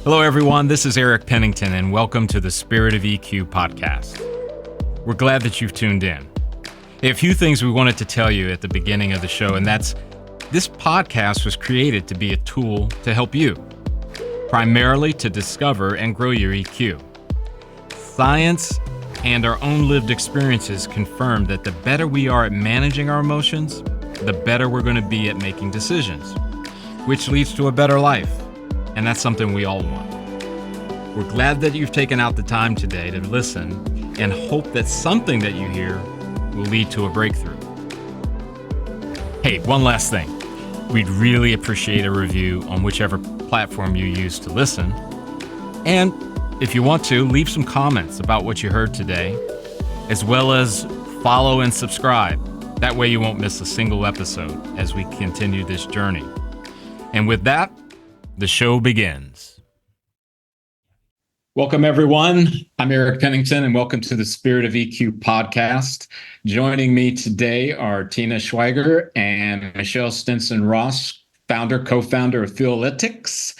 Hello, everyone. This is Eric Pennington, and welcome to the Spirit of EQ podcast. We're glad that you've tuned in. A few things we wanted to tell you at the beginning of the show, and that's this podcast was created to be a tool to help you, primarily to discover and grow your EQ. Science and our own lived experiences confirm that the better we are at managing our emotions, the better we're going to be at making decisions, which leads to a better life. And that's something we all want. We're glad that you've taken out the time today to listen and hope that something that you hear will lead to a breakthrough. Hey, one last thing. We'd really appreciate a review on whichever platform you use to listen. And if you want to, leave some comments about what you heard today, as well as follow and subscribe. That way you won't miss a single episode as we continue this journey. And with that, the show begins. Welcome, everyone. I'm Eric Pennington, and welcome to the Spirit of EQ podcast. Joining me today are Tina Schweiger and Michelle Stinson-Ross, co-founder of Feelalytics.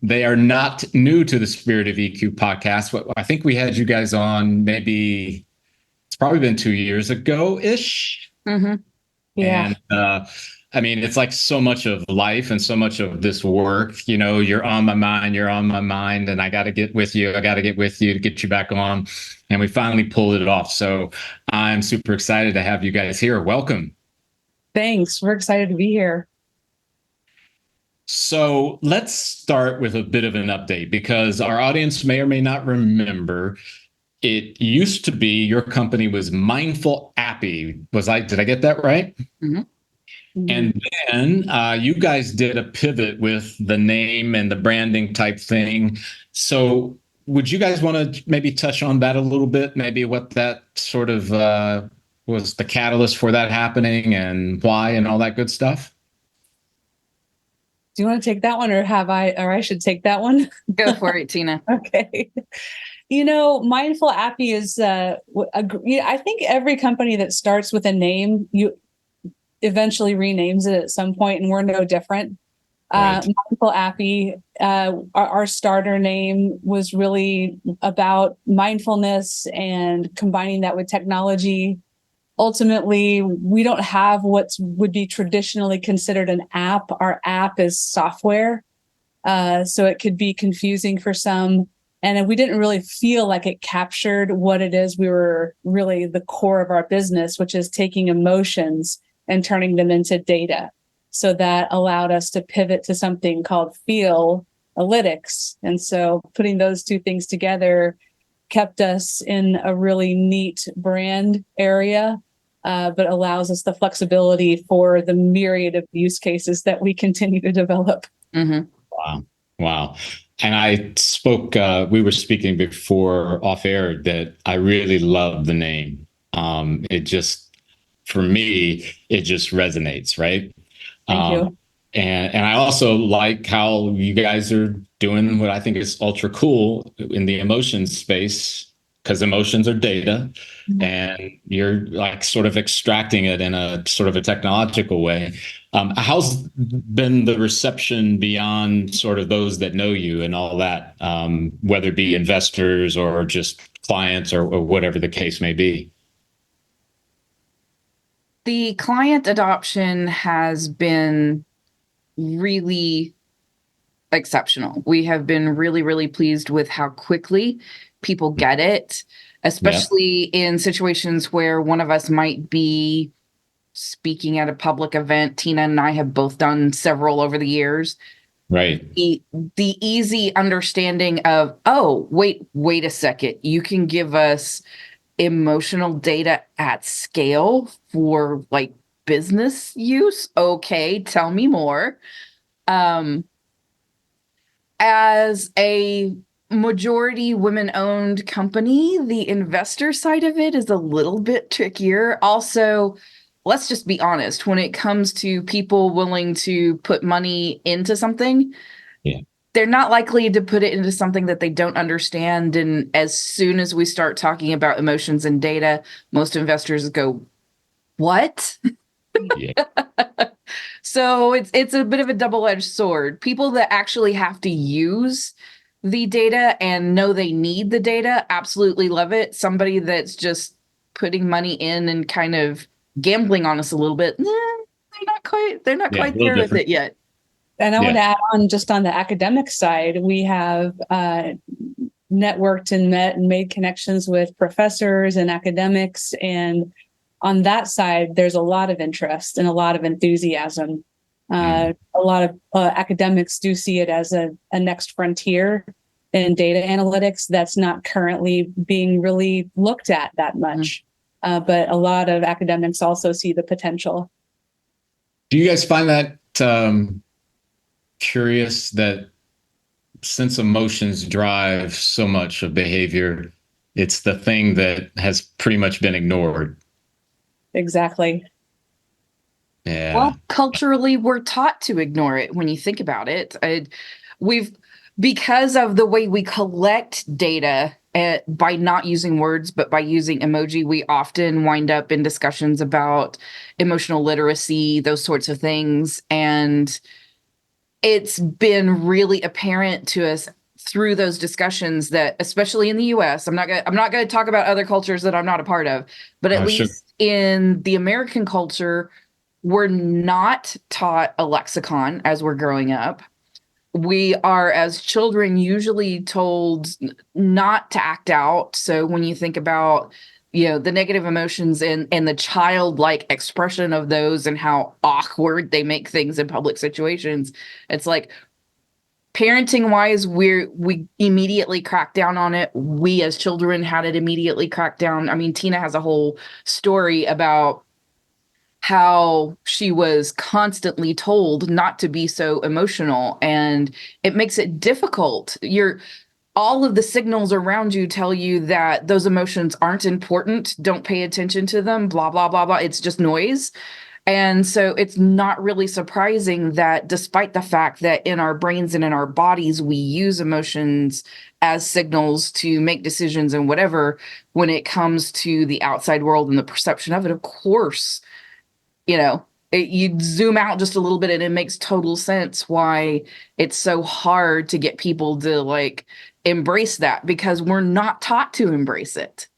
They are not new to the Spirit of EQ podcast, but I think we had you guys on maybe, it's probably been 2 years ago-ish. Mm-hmm. Yeah. And it's like so much of life and so much of this work, you're on my mind, and I got to get with you to get you back on. And we finally pulled it off. So I'm super excited to have you guys here. Welcome. Thanks. We're excited to be here. So let's start with a bit of an update, because our audience may or may not remember. It used to be your company was Mindful Appy. Did I get that right? Mm-hmm. And then you guys did a pivot with the name and the branding type thing. So would you guys want to maybe touch on that a little bit? Maybe what that sort of was the catalyst for that happening and why and all that good stuff? Do you want to take that one, or I should take that one? Go for it, Tina. Okay. Mindful Appy is, I think every company that starts with a name, you eventually renames it at some point, and we're no different. Right. Mindful Appy, our starter name was really about mindfulness and combining that with technology. Ultimately, we don't have what would be traditionally considered an app. Our app is software, so it could be confusing for some. And we didn't really feel like it captured what it is we were really the core of our business, which is taking emotions and turning them into data. So that allowed us to pivot to something called Feelalytics. And so putting those two things together kept us in a really neat brand area, but allows us the flexibility for the myriad of use cases that we continue to develop. Mm-hmm. Wow. And we were speaking before off air that I really love the name. For me, it just resonates, right? Thank you. And I also like how you guys are doing what I think is ultra cool in the emotions space, because emotions are data, mm-hmm. and you're like sort of extracting it in a sort of a technological way. How's been the reception beyond sort of those that know you and all that, whether it be investors or just clients or whatever the case may be? The client adoption has been really exceptional. We have been really, really pleased with how quickly people get it, especially in situations where one of us might be speaking at a public event. Tina and I have both done several over the years. Right. The easy understanding of, oh, wait a second, you can give us emotional data at scale for like business use. Okay, tell me more. As a majority women-owned company, the investor side of it is a little bit trickier. Also, let's just be honest, when it comes to people willing to put money into something, they're not likely to put it into something that they don't understand. And as soon as we start talking about emotions and data, most investors go, what? Yeah. So it's a bit of a double-edged sword. People that actually have to use the data and know they need the data, absolutely love it. Somebody that's just putting money in and kind of gambling on us a little bit, they're not quite there with it yet. And I want to add on, just on the academic side, we have networked and met and made connections with professors and academics. And on that side, there's a lot of interest and a lot of enthusiasm. A lot of academics do see it as a next frontier in data analytics that's not currently being really looked at that much. But a lot of academics also see the potential. Do you guys find that curious, that since emotions drive so much of behavior, it's the thing that has pretty much been ignored? Exactly. Yeah. Well, culturally, we're taught to ignore it when you think about it. Because of the way we collect data by not using words, but by using emoji, we often wind up in discussions about emotional literacy, those sorts of things. And it's been really apparent to us through those discussions that, especially in the US, I'm not going to talk about other cultures that I'm not a part of, but at least in the American culture, we're not taught a lexicon as we're growing up. We are, as children, usually told not to act out. So when you think about, the negative emotions and the childlike expression of those and how awkward they make things in public situations, it's like, parenting wise, we immediately crack down on it. We as children had it immediately cracked down. I mean, Tina has a whole story about how she was constantly told not to be so emotional, and it makes it difficult. All of the signals around you tell you that those emotions aren't important. Don't pay attention to them, blah, blah, blah, blah. It's just noise. And so it's not really surprising that despite the fact that in our brains and in our bodies, we use emotions as signals to make decisions and whatever, when it comes to the outside world and the perception of it, of course, you zoom out just a little bit and it makes total sense why it's so hard to get people to embrace that, because we're not taught to embrace it.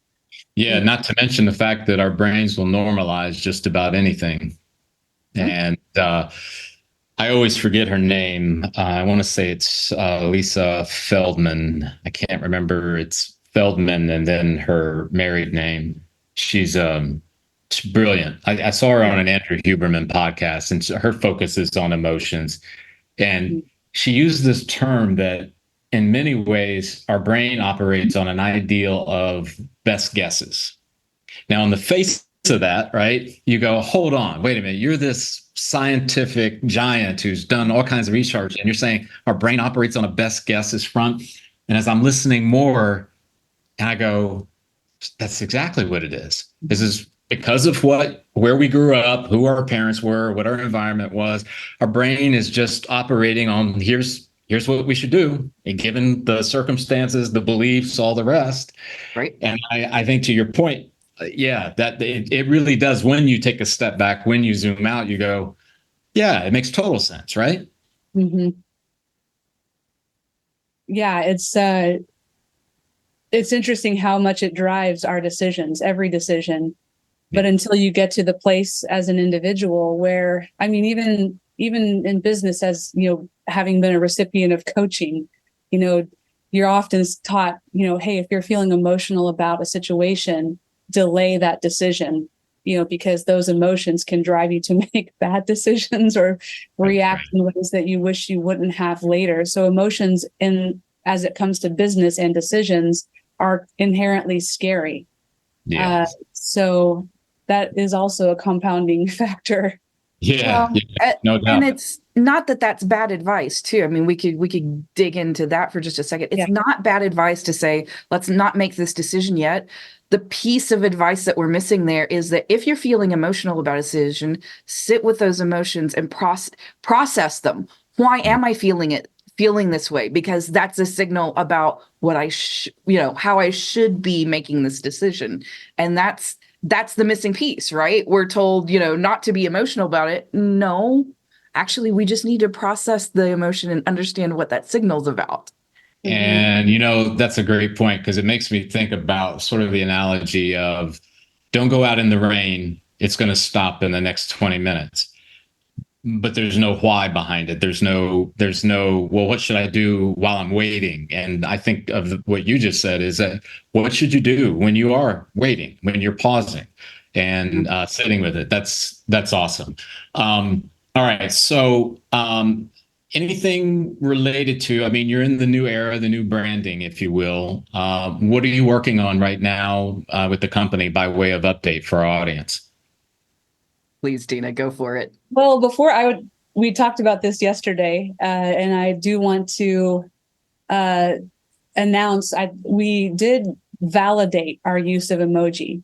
Yeah, not to mention the fact that our brains will normalize just about anything. And I always forget her name. I want to say it's Lisa Feldman. I can't remember. It's Feldman and then her married name. She's brilliant. I saw her on an Andrew Huberman podcast, and her focus is on emotions. And she used this term that in many ways our brain operates on an ideal of best guesses. Now, on the face of that, right, you go, hold on, wait a minute, you're this scientific giant who's done all kinds of research, and you're saying our brain operates on a best guesses front. And as I'm listening more, and I go, that's exactly what it is. This is because of where we grew up, who our parents were, what our environment was. Our brain is just operating on here's what we should do, and given the circumstances, the beliefs, all the rest. Right. And I think to your point, that it really does. When you take a step back, when you zoom out, you go, yeah, it makes total sense, right? Mm-hmm. Yeah, it's interesting how much it drives our decisions, every decision. But until you get to the place as an individual where, I mean, even in business, as having been a recipient of coaching, you're often taught, hey, if you're feeling emotional about a situation, delay that decision, because those emotions can drive you to make bad decisions or react in ways that you wish you wouldn't have later. So emotions, as it comes to business and decisions, are inherently scary. Yeah. So that is also a compounding factor. Yeah, no doubt. And it's not that that's bad advice too. I mean, we could dig into that for just a second. It's not bad advice to say, let's not make this decision yet. The piece of advice that we're missing there is that if you're feeling emotional about a decision, sit with those emotions and process them. Why am I feeling this way? Because that's a signal about what how I should be making this decision. And that's the missing piece, right? We're told, not to be emotional about it. No, actually, we just need to process the emotion and understand what that signal's about. And, that's a great point because it makes me think about sort of the analogy of don't go out in the rain. It's going to stop in the next 20 minutes. But there's no why behind it. There's no, well, what should I do while I'm waiting? And I think of what you just said is that what should you do when you are waiting, when you're pausing and sitting with it? That's awesome. All right. So, anything related to, you're in the new era, the new branding, if you will. What are you working on right now with the company by way of update for our audience? Please, Dina, go for it. Well, we talked about this yesterday, and I do want to announce we did validate our use of emoji.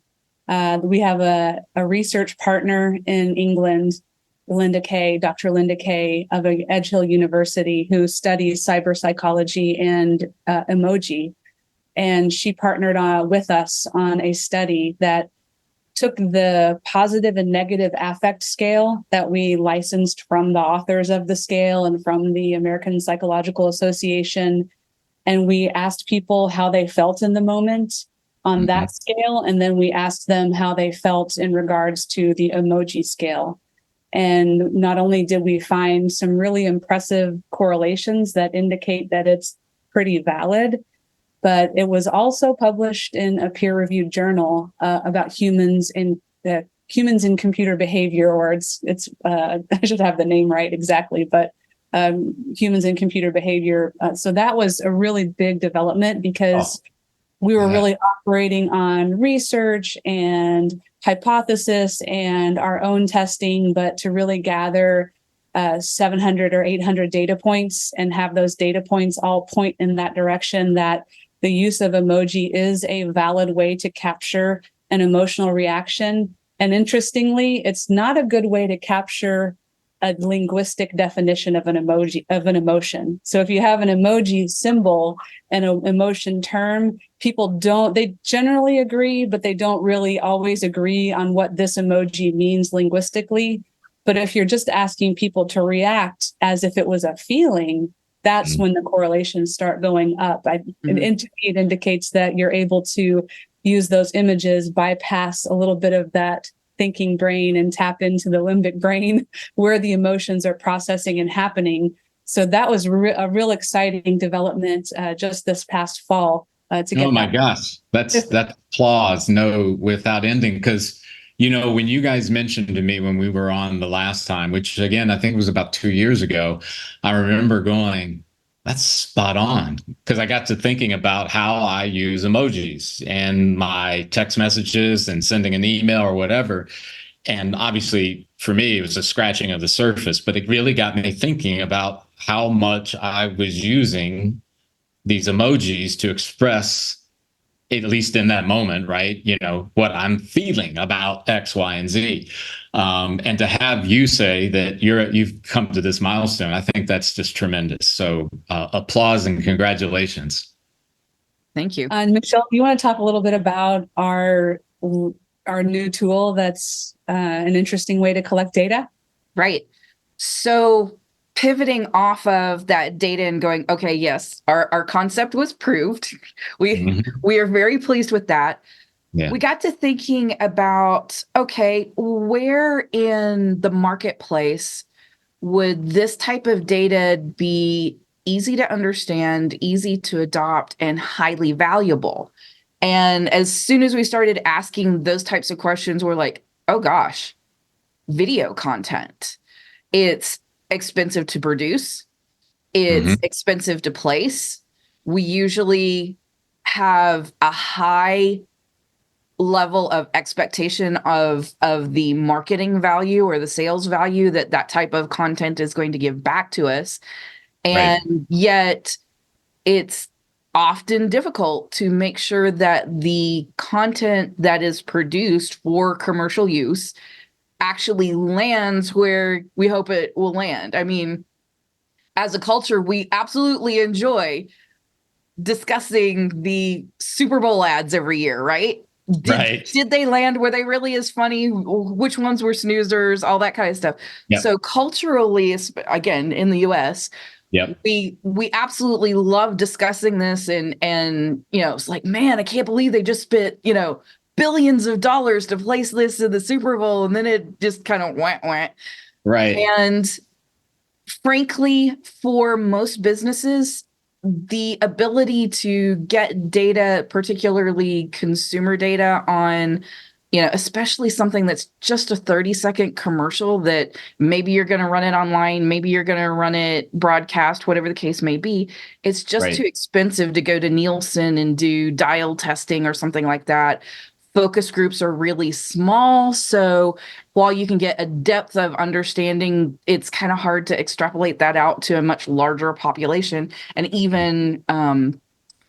We have a research partner in England, Dr. Linda Kay of Edge Hill University, who studies cyber psychology and emoji. And she partnered with us on a study that took the positive and negative affect scale that we licensed from the authors of the scale and from the American Psychological Association. And we asked people how they felt in the moment on that scale. And then we asked them how they felt in regards to the emoji scale. And not only did we find some really impressive correlations that indicate that it's pretty valid, but it was also published in a peer-reviewed journal about humans in computer behavior, or it's I should have the name right exactly, but humans in computer behavior. So that was a really big development because we were really operating on research and hypothesis and our own testing, but to really gather 700 or 800 data points and have those data points all point in that direction, that the use of emoji is a valid way to capture an emotional reaction. And interestingly, it's not a good way to capture a linguistic definition of an emotion. So if you have an emoji symbol and an emotion term, they generally agree, but they don't really always agree on what this emoji means linguistically. But if you're just asking people to react as if it was a feeling, that's when the correlations start going up. It indicates that you're able to use those images, bypass a little bit of that thinking brain and tap into the limbic brain where the emotions are processing and happening. So that was a real exciting development just this past fall. Oh my gosh, that's applause, no, without ending. Because, when you guys mentioned to me when we were on the last time, which again, I think was about 2 years ago, I remember going, that's spot on. Because I got to thinking about how I use emojis and my text messages and sending an email or whatever. And obviously, for me, it was a scratching of the surface, but it really got me thinking about how much I was using these emojis to express, at least in that moment, right? What I'm feeling about X, Y, and Z. And to have you say that you've come to this milestone, I think that's just tremendous. So applause and congratulations. Thank you. And Michelle, you want to talk a little bit about our new tool that's an interesting way to collect data? Right. So pivoting off of that data and going, okay, yes, our concept was proved. We are very pleased with that. Yeah. We got to thinking about, okay, where in the marketplace would this type of data be easy to understand, easy to adopt, and highly valuable? And as soon as we started asking those types of questions, we're like, oh gosh, video content. It's expensive to produce. It's expensive to place. We usually have a high level of expectation of the marketing value or the sales value that type of content is going to give back to us. And yet it's often difficult to make sure that the content that is produced for commercial use actually lands where we hope it will land. I mean, as a culture, we absolutely enjoy discussing the Super Bowl ads every year, right? Did they land? Were they really as funny? Which ones were snoozers? All that kind of stuff. Yep. So culturally, again, in the US, Yep. We absolutely love discussing this, and it's like, man, I can't believe they just spent billions of dollars to place this in the Super Bowl, and then it just kind of went. Right. And frankly, for most businesses, the ability to get data, particularly consumer data on, especially something that's just a 30-second commercial that maybe you're going to run it online, maybe you're going to run it broadcast, whatever the case may be, it's just too expensive to go to Nielsen and do dial testing or something like that. Focus groups are really small. So while you can get a depth of understanding, it's kind of hard to extrapolate that out to a much larger population. And even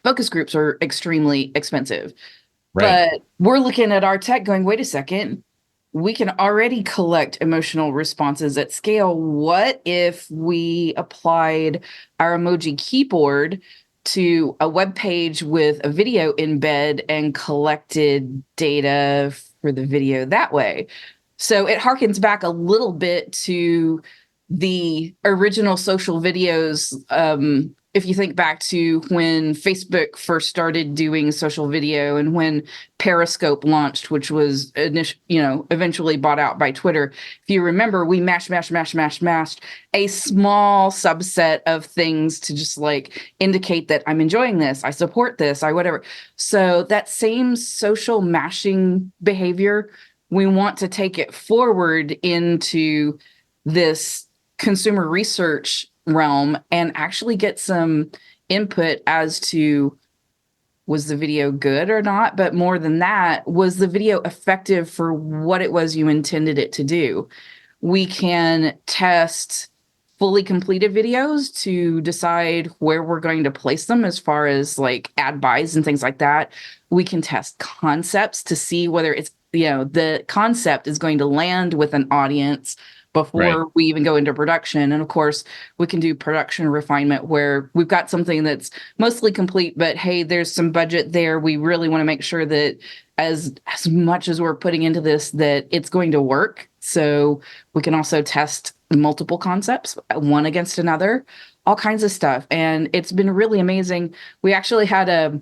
focus groups are extremely expensive. Right. But we're looking at our tech going, wait a second, we can already collect emotional responses at scale. What if we applied our emoji keyboard to a web page with a video embed and collected data for the video that way? So it harkens back a little bit to the original social videos. If you think back to when Facebook first started doing social video, and when Periscope launched, which was eventually bought out by Twitter. If you remember, we mashed a small subset of things to just like indicate that I'm enjoying this, I support this, I whatever. So that same social mashing behavior, we want to take it forward into this consumer research realm and actually get some input as to, was the video good or not? But more than that, was the video effective for what it was you intended it to do? We can test fully completed videos to decide where we're going to place them as far as like ad buys and things like that. We can test concepts to see whether it's, the concept is going to land with an audience before we even go into production. And of course, we can do production refinement where we've got something that's mostly complete, but hey, there's some budget there. We really want to make sure that as much as we're putting into this, that it's going to work. So we can also test multiple concepts, one against another, all kinds of stuff. And it's been really amazing. We actually had a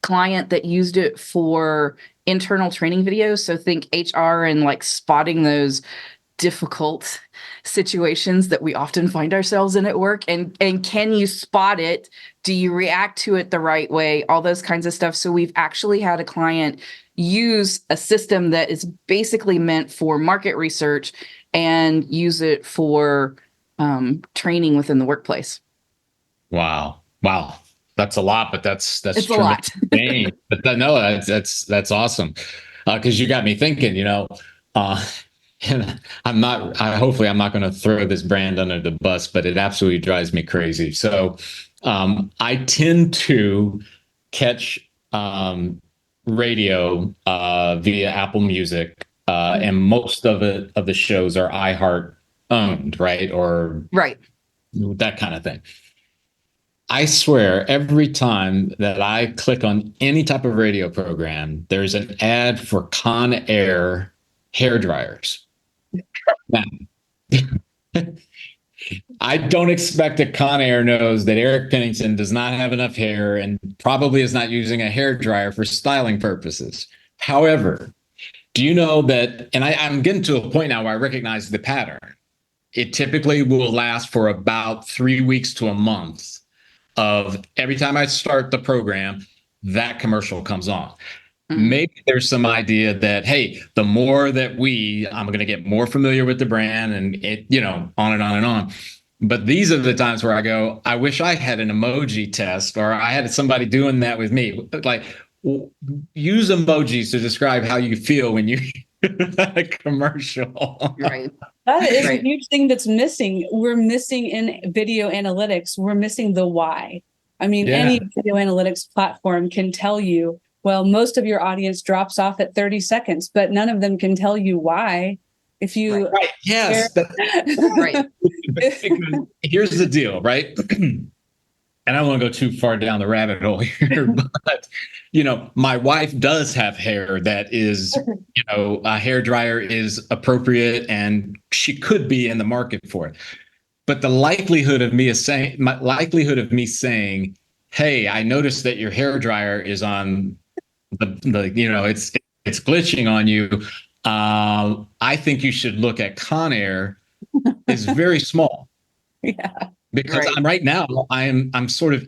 client that used it for internal training videos. So think HR and like spotting those difficult situations that we often find ourselves in at work, and can you spot it? Do you react to it the right way? All those kinds of stuff. So we've actually had a client use a system that is basically meant for market research and use it for training within the workplace. Wow. That's a lot, but that's it's a lot. But that's awesome, because you got me thinking. And hopefully I'm not going to throw this brand under the bus, but it absolutely drives me crazy. So I tend to catch radio via Apple Music, and most of the shows are iHeart owned, right? Or that kind of thing. I swear every time that I click on any type of radio program, there's an ad for Conair hairdryers. Now, I don't expect that Conair knows that Eric Pennington does not have enough hair and probably is not using a hairdryer for styling purposes. However, do you know that, and I'm getting to a point now where I recognize the pattern. It typically will last for about 3 weeks to a month of every time I start the program, that commercial comes on. Maybe there's some idea that, hey, the more that I'm going to get more familiar with the brand, and it, on and on and on. But these are the times where I go, I wish I had an emoji test, or I had somebody doing that with me. Like, use emojis to describe how you feel when you hear a commercial. Right. That is a huge thing that's missing. We're missing in video analytics. We're missing the why. I mean, any video analytics platform can tell you, well, most of your audience drops off at 30 seconds, but none of them can tell you why. If you Yes. Right. Here's the deal, right? And I don't want to go too far down the rabbit hole here, but my wife does have hair that is, a hair dryer is appropriate, and she could be in the market for it. but the likelihood of me saying, "Hey, I noticed that your hair dryer is on the it's glitching on you. I think you should look at Conair," is very small. Yeah. Because Right. I'm sort of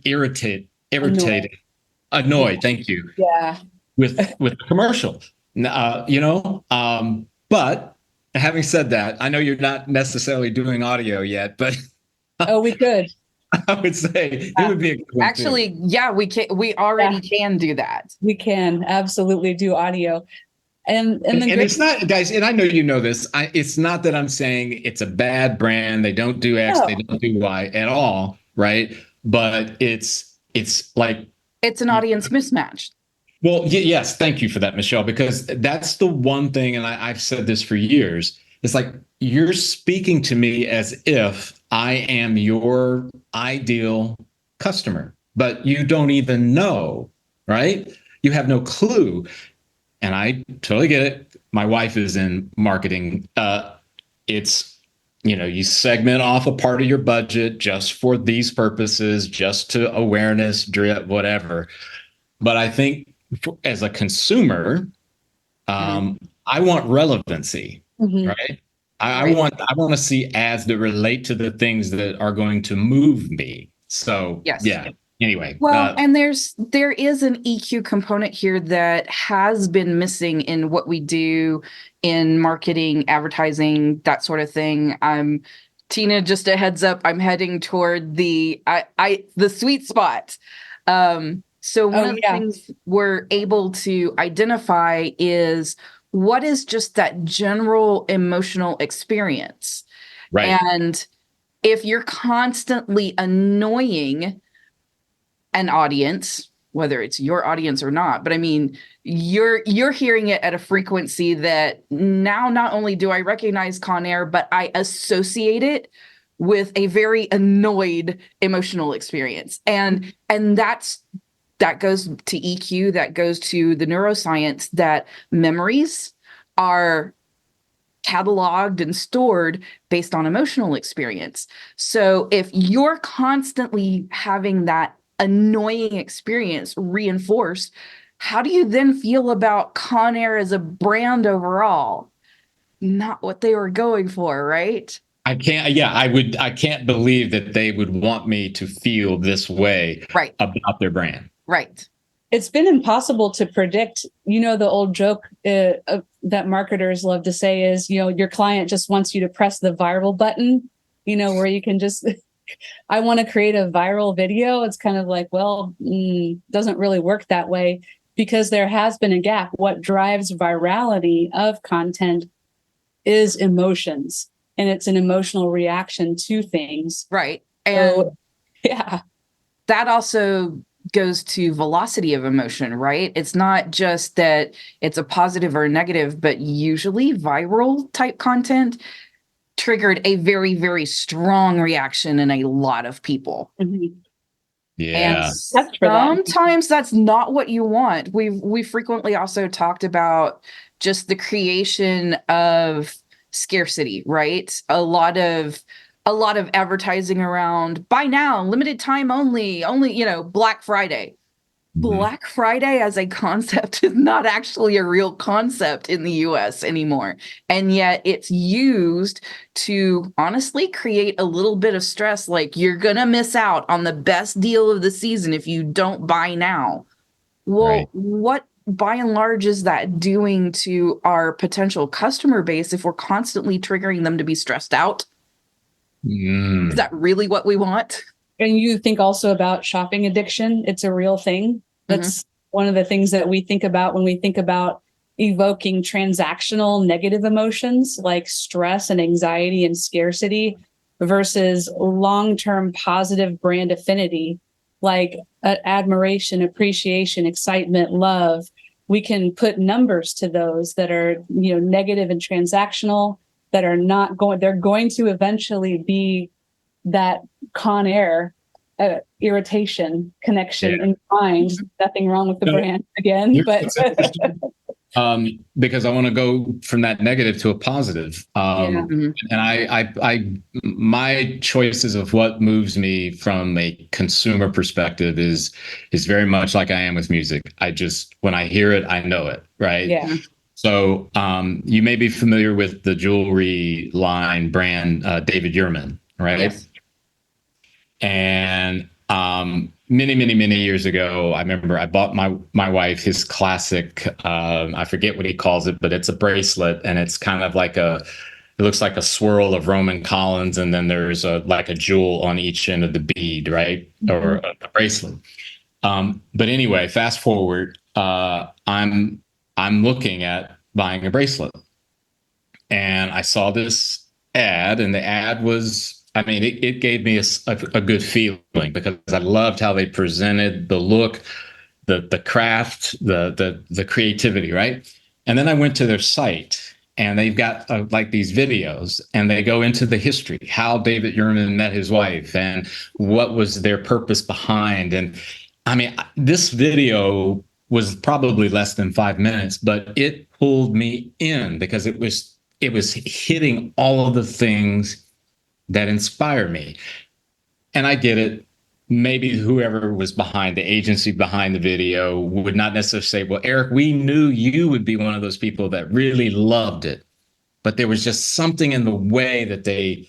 annoyed. Thank you. Yeah. With the commercial, But having said that, I know you're not necessarily doing audio yet, but Oh, we could. I would say it would be a good one too. Actually, yeah, we already can do that. We can absolutely do audio. And it's not, guys, and I know you know this. It's not that I'm saying it's a bad brand. They don't do X, they don't do Y at all, right? But it's like it's an audience mismatch. Well, yes, thank you for that, Michelle, because that's the one thing, and I've said this for years. It's like you're speaking to me as if I am your ideal customer, but you don't even know, right? You have no clue. And I totally get it. My wife is in marketing. It's, you segment off a part of your budget just for these purposes, just to awareness, drip, whatever. But I think as a consumer, I want relevancy, right? I want to see ads that relate to the things that are going to move me. So, yes. Yeah. Anyway, well, and there is an EQ component here that has been missing in what we do in marketing, advertising, that sort of thing. Tina, just a heads up, I'm heading toward the sweet spot. So one of the things we're able to identify is what is just that general emotional experience. Right. And if you're constantly annoying an audience, whether it's your audience or not, but I mean, you're hearing it at a frequency that now not only do I recognize Conair, but I associate it with a very annoyed emotional experience. And that goes to EQ, that goes to the neuroscience, that memories are cataloged and stored based on emotional experience. So if you're constantly having that annoying experience reinforced, how do you then feel about Conair as a brand overall? Not what they were going for, right? I can't believe that they would want me to feel this way about their brand. Right. It's been impossible to predict. The old joke that marketers love to say is, your client just wants you to press the viral button, where you can just, I want to create a viral video. It's kind of like, well, doesn't really work that way because there has been a gap. What drives virality of content is emotions, and it's an emotional reaction to things. Right. And yeah, that also goes to velocity of emotion, right? It's not just that it's a positive or a negative, but usually viral type content triggered a very, very strong reaction in a lot of people. Yeah. And sometimes that's not what you want. We frequently also talked about just the creation of scarcity, right? A lot of advertising around buy now, limited time only, Black Friday. Black Friday as a concept is not actually a real concept in the US anymore. And yet it's used to honestly create a little bit of stress, like you're going to miss out on the best deal of the season if you don't buy now. Well, what by and large is that doing to our potential customer base if we're constantly triggering them to be stressed out? Is that really what we want? And you think also about shopping addiction. It's a real thing. That's one of the things that we think about when we think about evoking transactional negative emotions like stress and anxiety and scarcity versus long-term positive brand affinity like admiration, appreciation, excitement, love. We can put numbers to those that are, negative and transactional, that are not going, they're going to eventually be that Conair irritation connection in mind. Nothing wrong with the brand again, but Because I want to go from that negative to a positive. Yeah. And my choices of what moves me from a consumer perspective is very much like I am with music. When I hear it, I know it, right? Yeah. So you may be familiar with the jewelry line brand David Yurman, right? Yes. And many years ago, I remember I bought my wife his classic. I forget what he calls it, but it's a bracelet, and it's kind of like it looks like a swirl of Roman columns, and then there's like a jewel on each end of the bead, right, or a bracelet. But anyway, fast forward, I'm looking at buying a bracelet, and I saw this ad, and the ad was, I mean, it gave me a good feeling because I loved how they presented the look, the craft, the creativity, right? And then I went to their site, and they've got like these videos, and they go into the history, how David Yurman met his wife, and what was their purpose behind. And I mean, this video was probably less than 5 minutes, but it pulled me in because it was hitting all of the things that inspired me. And I get it. Maybe whoever was behind the agency behind the video would not necessarily say, well, Eric, we knew you would be one of those people that really loved it. But there was just something in the way that they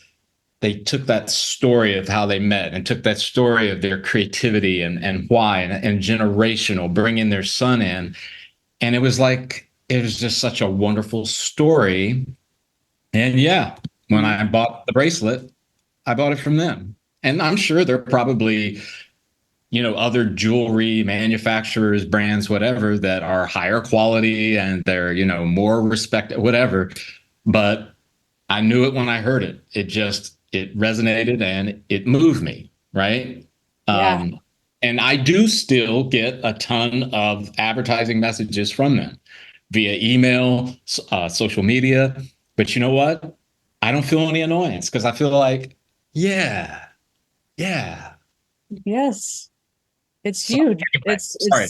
took that story of how they met and took that story of their creativity and why and generational, bringing their son in. And it was just such a wonderful story. And yeah, when I bought the bracelet, I bought it from them. And I'm sure they're probably, other jewelry manufacturers, brands, whatever, that are higher quality and they're, more respected, whatever. But I knew it when I heard it. It resonated and it moved me, right? Yeah. And I do still get a ton of advertising messages from them via email, social media. But you know what? I don't feel any annoyance because I feel like, yeah. Yes. It's huge. Sorry.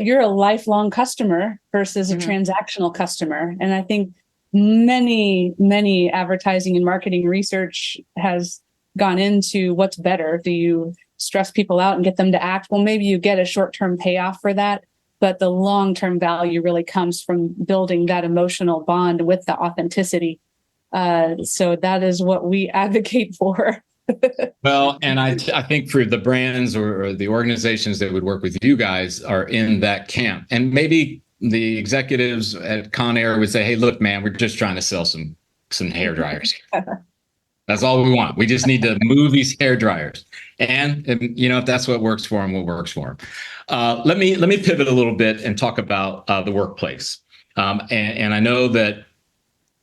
You're a lifelong customer versus a transactional customer. And I think many advertising and marketing research has gone into what's better. Do you stress people out and get them to act? Well, maybe you get a short-term payoff for that, but the long-term value really comes from building that emotional bond with the authenticity. So that is what we advocate for. Well, and I think for the brands or the organizations that would work with you guys are in that camp. And maybe the executives at Conair would say, hey, look, man, we're just trying to sell some hair dryers. That's all we want. We just need to move these hair dryers. And if that's what works for them, what works for them. Let me pivot a little bit and talk about the workplace. And I know that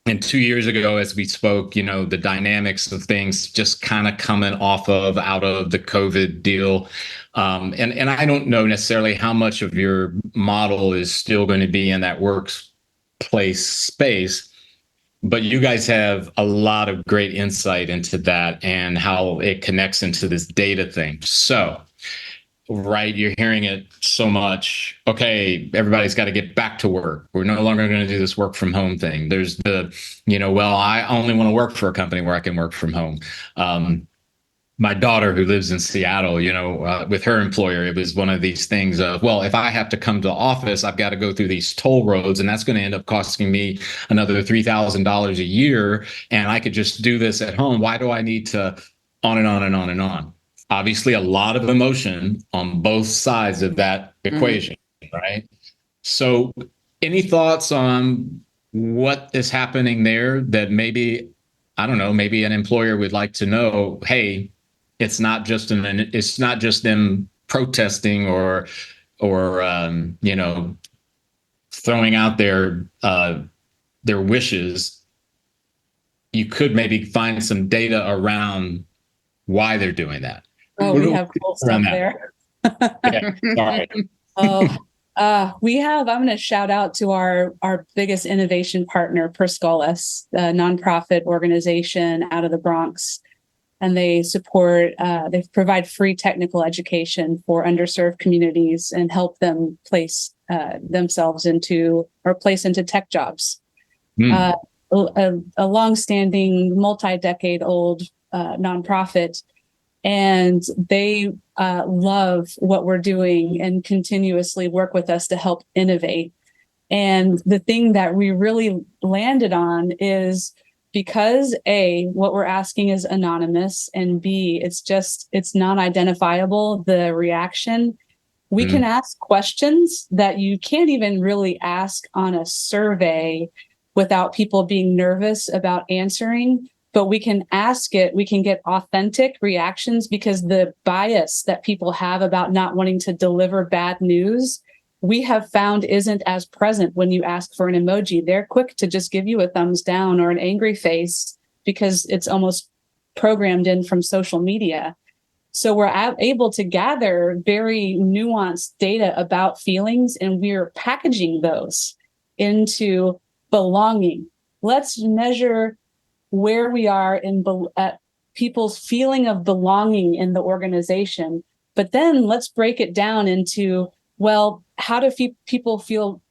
and 2 years ago, as we spoke, the dynamics of things just kind of coming out of the COVID deal. And I don't know necessarily how much of your model is still going to be in that workplace space, but you guys have a lot of great insight into that and how it connects into this data thing. So, right, you're hearing it so much. Okay, everybody's got to get back to work. We're no longer going to do this work from home thing. There's the, well, I only want to work for a company where I can work from home. My daughter, who lives in Seattle, with her employer, it was one of these things of, well, if I have to come to the office, I've got to go through these toll roads, and that's going to end up costing me another $3,000 a year. And I could just do this at home. Why do I need to on and on and on and on? Obviously, a lot of emotion on both sides of that equation, right? So any thoughts on what is happening there that maybe, I don't know, maybe an employer would like to know, hey, it's not just them protesting or throwing out their wishes. You could maybe find some data around why they're doing that. Oh, we have cool stuff there. Yeah, sorry. I'm going to shout out to our biggest innovation partner, Perscolis, a nonprofit organization out of the Bronx. And they provide free technical education for underserved communities and help them place themselves into or place into tech jobs. Mm. A long-standing, multi-decade-old nonprofit, and they love what we're doing and continuously work with us to help innovate. And the thing that we really landed on is because A, what we're asking is anonymous, and B, it's non-identifiable, the reaction. We can ask questions that you can't even really ask on a survey without people being nervous about answering, but we can ask it, we can get authentic reactions because the bias that people have about not wanting to deliver bad news, we have found isn't as present when you ask for an emoji. They're quick to just give you a thumbs down or an angry face because it's almost programmed in from social media. So we're able to gather very nuanced data about feelings, and we're packaging those into belonging. Let's measure where we are at people's feeling of belonging in the organization, but then let's break it down into, well, how do people feel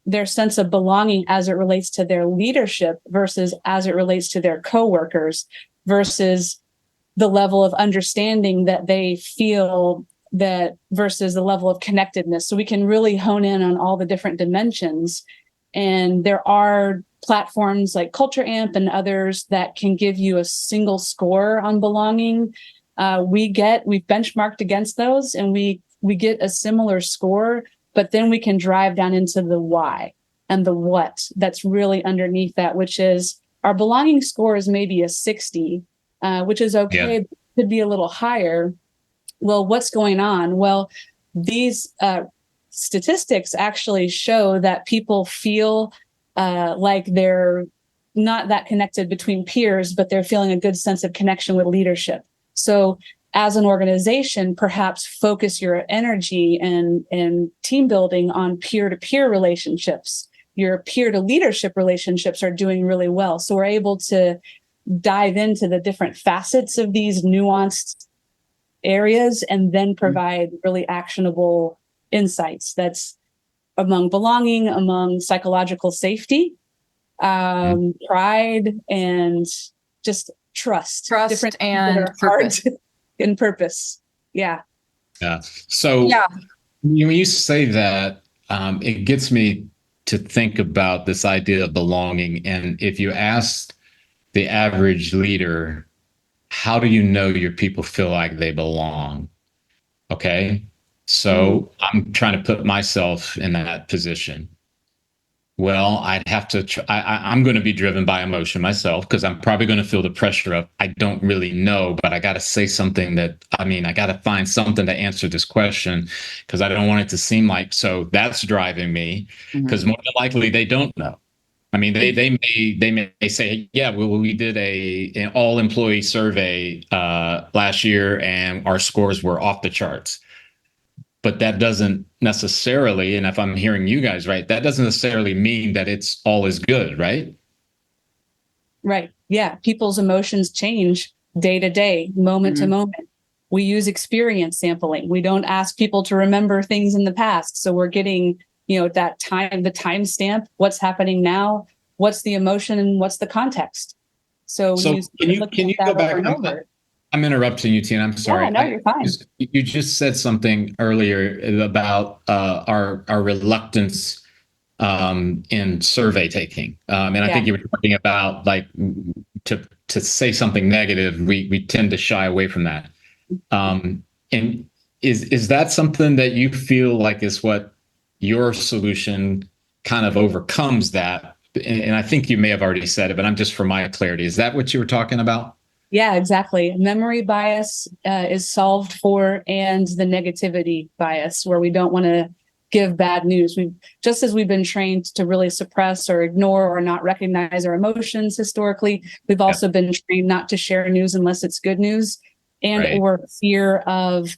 their sense of belonging as it relates to their leadership versus as it relates to their coworkers versus the level of understanding that they feel that versus the level of connectedness. So we can really hone in on all the different dimensions. And there are platforms like Culture Amp and others that can give you a single score on belonging. We've benchmarked against those, and we get a similar score, but then we can drive down into the why and the what that's really underneath that, which is our belonging score is maybe a 60, which is okay. Yeah. Could be a little higher. Well, what's going on? Well, these statistics actually show that people feel like they're not that connected between peers, but they're feeling a good sense of connection with leadership. So as an organization, perhaps focus your energy and team building on peer-to-peer relationships. Your peer-to-leadership relationships are doing really well. So we're able to dive into the different facets of these nuanced areas and then provide really actionable insights. That's among belonging, among psychological safety, pride, and just trust. Trust and purpose. And purpose. Yeah. Yeah. So when you say that, it gets me to think about this idea of belonging. And if you ask the average leader, how do you know your people feel like they belong? Okay. So I'm trying to put myself in that position. Well, I'd have to, I'm going to be driven by emotion myself because I'm probably going to feel the pressure of, I don't really know, but I got to say something I got to find something to answer this question because I don't want it to seem like, so that's driving me because more than likely they don't know. I mean, they may say, yeah, we did an all employee survey last year and our scores were off the charts. But that doesn't necessarily, and if I'm hearing you guys right, that doesn't necessarily mean that it's all is good, right? Right. Yeah. People's emotions change day to day, moment to moment. We use experience sampling. We don't ask people to remember things in the past. So we're getting, that time, the timestamp, what's happening now, what's the emotion, and what's the context. So can you go back? I'm interrupting you, Tina. I'm sorry. Yeah, no, you're fine. You just said something earlier about our reluctance in survey taking, and I think you were talking about like to say something negative, we tend to shy away from that. And is that something that you feel like is what your solution kind of overcomes that? And I think you may have already said it, but I'm just for my clarity. Is that what you were talking about? Yeah, exactly. Memory bias is solved for, and the negativity bias, where we don't want to give bad news. Just as we've been trained to really suppress or ignore or not recognize our emotions historically, we've also been trained not to share news unless it's good news, and or fear of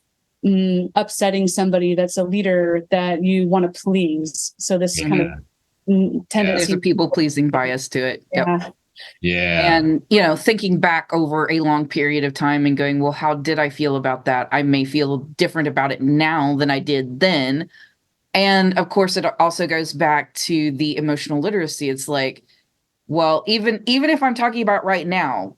upsetting somebody that's a leader that you want to please. So this kind of tendency. There's a people-pleasing bias to it. Yeah. Yeah. And, thinking back over a long period of time and going, well, how did I feel about that? I may feel different about it now than I did then. And of course, it also goes back to the emotional literacy. It's like, well, even if I'm talking about right now,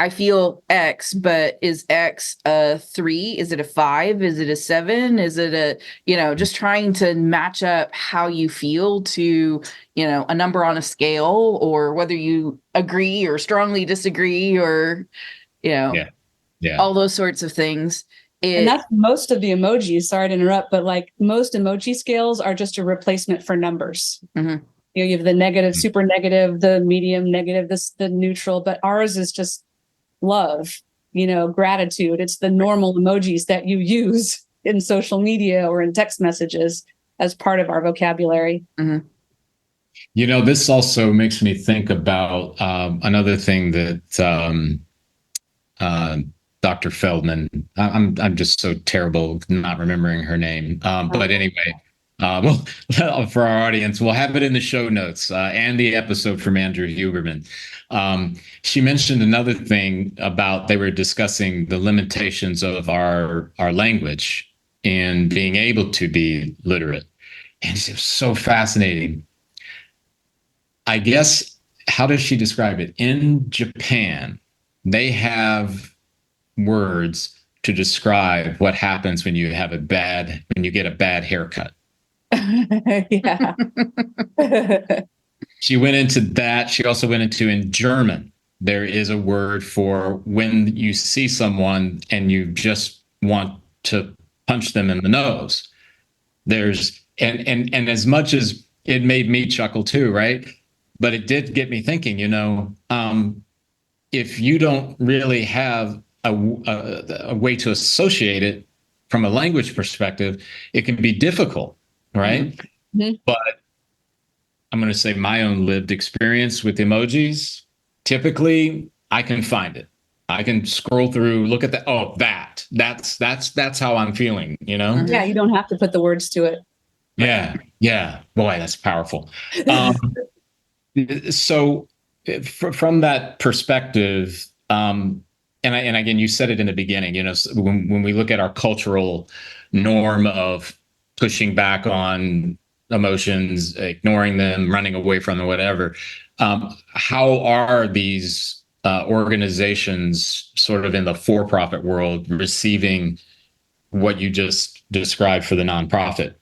I feel X, but is X a 3? Is it a 5? Is it a 7? Is it just trying to match up how you feel to, a number on a scale, or whether you agree or strongly disagree, or, Yeah. all those sorts of things. And that's most of the emojis. Sorry to interrupt, but like most emoji scales are just a replacement for numbers. Mm-hmm. You have the negative, super negative, the medium negative, the neutral, but ours is just love, gratitude. It's the normal emojis that you use in social media or in text messages as part of our vocabulary. Mm-hmm. This also makes me think about another thing that Dr. Feldman. I'm just so terrible not remembering her name. But anyway, well, for our audience, we'll have it in the show notes and the episode from Andrew Huberman. She mentioned another thing about they were discussing the limitations of our language and being able to be literate, and it was so fascinating. I guess, how does she describe it? In Japan, they have words to describe what happens when you get a bad haircut. Yeah. She went into that. She also went into, in German, there is a word for when you see someone and you just want to punch them in the nose. And as much as it made me chuckle too, right? But it did get me thinking, if you don't really have a way to associate it from a language perspective, it can be difficult, right? Mm-hmm. But I'm going to say my own lived experience with emojis, typically I can find it. I can scroll through, look at that. Oh, that's how I'm feeling, Yeah, you don't have to put the words to it. Yeah. Yeah. Boy, that's powerful. So from that perspective, and again, you said it in the beginning, when we look at our cultural norm of pushing back on emotions, ignoring them, running away from them, whatever, how are these organizations sort of in the for-profit world receiving what you just described for the nonprofit?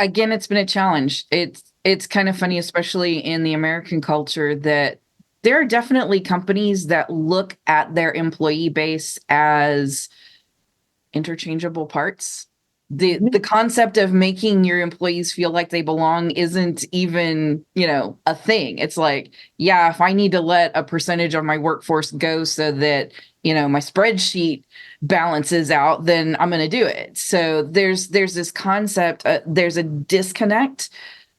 Again, it's been a challenge. It's kind of funny, especially in the American culture, that there are definitely companies that look at their employee base as interchangeable parts. The concept of making your employees feel like they belong isn't even, a thing. It's like, yeah, if I need to let a percentage of my workforce go so that, my spreadsheet balances out, then I'm going to do it. So there's this concept, there's a disconnect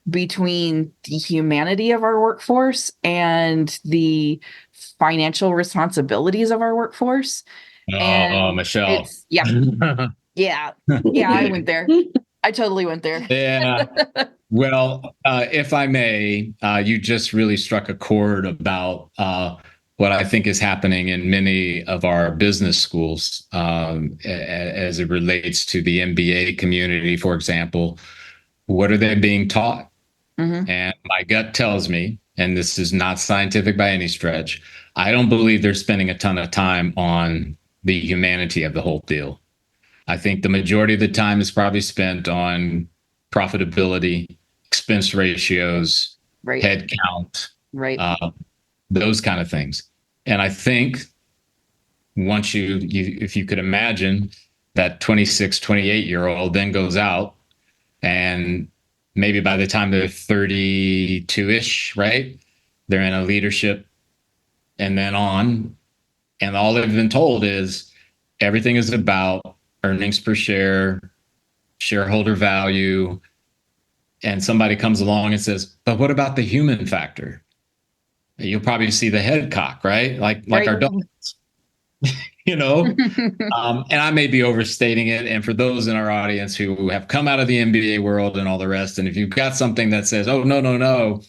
between the humanity of our workforce and the financial responsibilities of our workforce. Oh, Michelle. Yeah. Yeah, I went there. I totally went there. Yeah. Well, if I may, you just really struck a chord about what I think is happening in many of our business schools as it relates to the MBA community, for example. What are they being taught? Mm-hmm. And my gut tells me, and this is not scientific by any stretch, I don't believe they're spending a ton of time on the humanity of the whole deal. I think the majority of the time is probably spent on profitability, expense ratios, Right. head count, Right. those kind of things. And I think once if you could imagine that 26, 28-year-old then goes out, and maybe by the time they're 32-ish, right, they're in a leadership and then on, and all they've been told is everything is about earnings per share, shareholder value. And somebody comes along and says, but what about the human factor? You'll probably see the head cock, right? Like our dogs, and I may be overstating it. And for those in our audience who have come out of the MBA world and all the rest, and if you've got something that says, oh, no,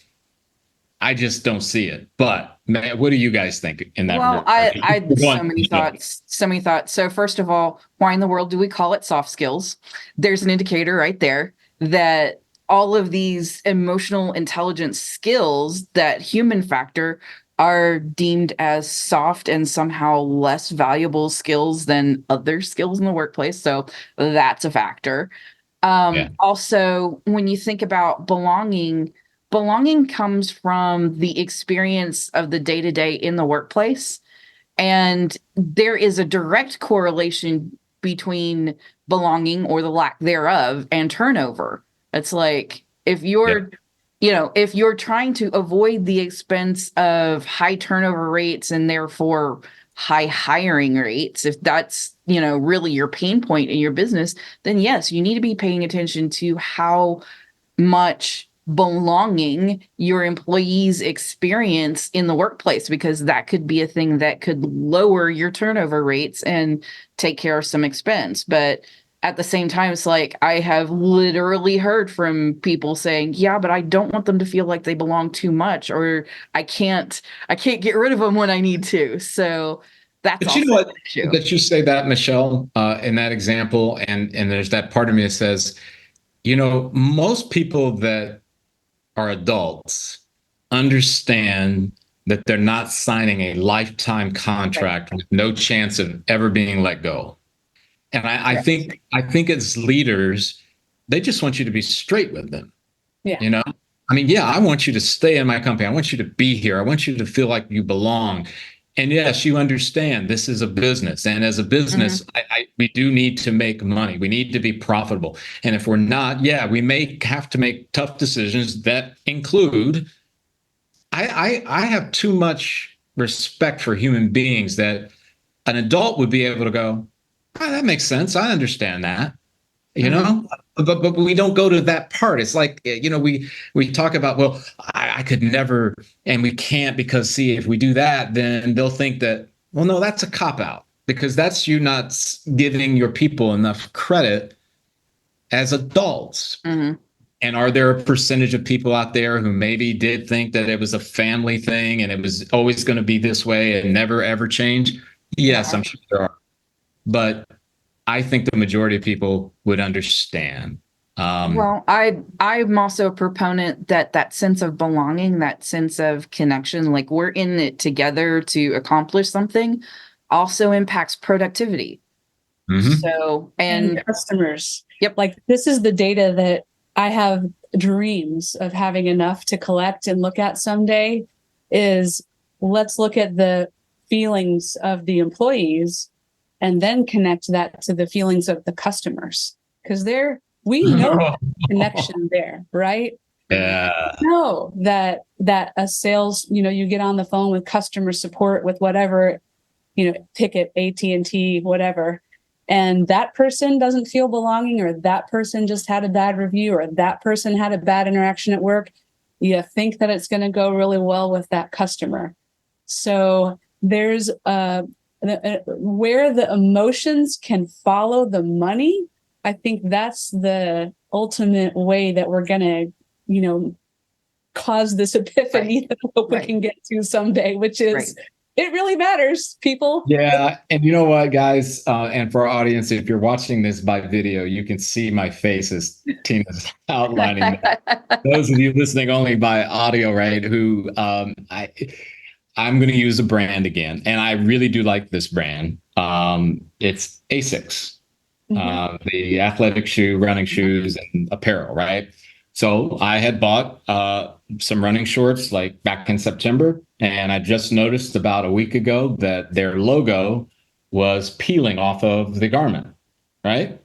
I just don't see it. But What do you guys think in that Well, regard? I so One, many thoughts, so many thoughts. So first of all, why in the world do we call it soft skills? There's an indicator right there that all of these emotional intelligence skills, that human factor, are deemed as soft and somehow less valuable skills than other skills in the workplace. So that's a factor. Yeah. Also, when you think about belonging, belonging comes from the experience of the day to day in the workplace. And there is a direct correlation between belonging or the lack thereof and turnover. It's like if you're, if you're trying to avoid the expense of high turnover rates and therefore high hiring rates, if that's, really your pain point in your business, then yes, you need to be paying attention to how much belonging your employees experience in the workplace, because that could be a thing that could lower your turnover rates and take care of some expense. But at the same time, it's like I have literally heard from people saying, yeah, but I don't want them to feel like they belong too much, or I can't get rid of them when I need to. So that's But you also know what? an issue. That you say that, Michelle, in that example, and there's that part of me that says, most people that are adults understand that they're not signing a lifetime contract with no chance of ever being let go. And I think as leaders, they just want you to be straight with them. Yeah. I mean, yeah, I want you to stay in my company. I want you to be here. I want you to feel like you belong. And yes, you understand this is a business. And as a business, we do need to make money. We need to be profitable. And if we're not, yeah, we may have to make tough decisions that include, I have too much respect for human beings that an adult would be able to go, oh, that makes sense. I understand that, you know? But we don't go to that part. It's like, we talk about, well, I could never, and we can't, because see, if we do that, then they'll think that, well, no, that's a cop out, because that's you not giving your people enough credit as adults. And are there a percentage of people out there who maybe did think that it was a family thing and it was always going to be this way and never ever change? Yes, I'm sure there are. But I think the majority of people would understand. Well, I'm also a proponent that sense of belonging, that sense of connection, like we're in it together to accomplish something, also impacts productivity. So, And customers. Yep. Like this is the data that I have dreams of having enough to collect and look at someday. Is let's look at the feelings of the employees and then connect that to the feelings of the customers, because we know connection there, right? Yeah. We know that a sales, you get on the phone with customer support with whatever, ticket, AT&T, whatever, and that person doesn't feel belonging, or that person just had a bad review, or that person had a bad interaction at work. You think that it's going to go really well with that customer. So there's where the emotions can follow the money. I think that's the ultimate way that we're going to, cause this epiphany that I hope we can get to someday, which is it really matters, people. Yeah. And you know what, guys, and for our audience, if you're watching this by video, you can see my face as Tina's outlining that. Those of you listening only by audio, right, who I'm going to use a brand again, and I really do like this brand. It's Asics, the athletic shoe, running shoes, and apparel, right? So I had bought some running shorts like back in September, and I just noticed about a week ago that their logo was peeling off of the garment, right?